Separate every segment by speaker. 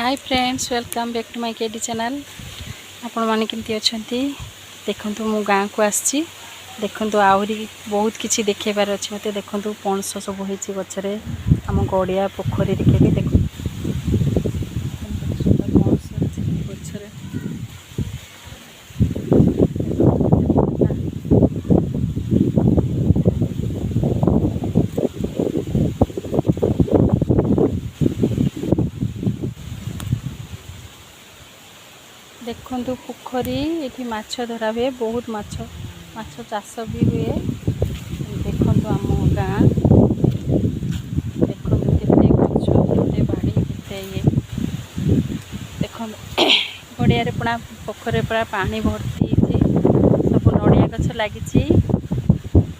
Speaker 1: Hi friends, welcome back to my KD channel. आपण माने केमती अछंती? देखंतु मु गाँ को आछि। देखंतु आहुरी बहुत किछि देखेबार अछि मते। देखंतु पणस सब होईछि गछरे। हम गड़िया पोखरी रे के देखु पणस अछि गछरे। देखंतु पोखरी एठी माछ धरा हुए, बहुत माछ चाष भी हुए। देखंतु आम गाँ, देखंतु केते गछ, केते बाड़ी, केते ये देखंतु गड़िया रे पुणा पोखरी पुरा पानी भर्ती छी। सब नड़िया गछ लागिछि।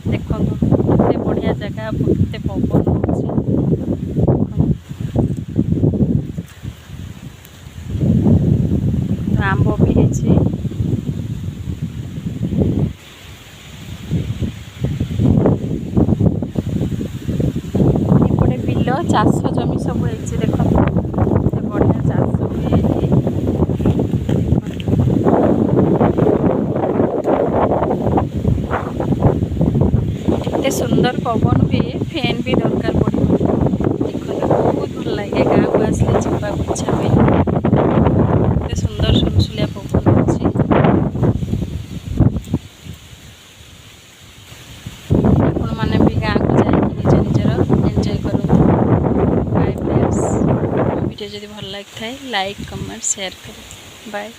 Speaker 1: देखंतु केते बढ़िया जगह, केते पवन होछि। आंब भी है। एपटे बिल चाष जमी सब है। देख बढ़िया चाष हुए। एते सुंदर पवन हुए, फैन भी दरकार पड़े। देख बहुत भल लगे गाँ को आसले जीवा इच्छा हुए। सुंदर सुलसुलिया पवन अच्छी। आपण मैंने भी गाँ को जाकि निज निजर एंजॉय करूँ। Bye friends. वीडियो जदि भल लगी थाए लाइक कमेंट शेयर करें। बाय।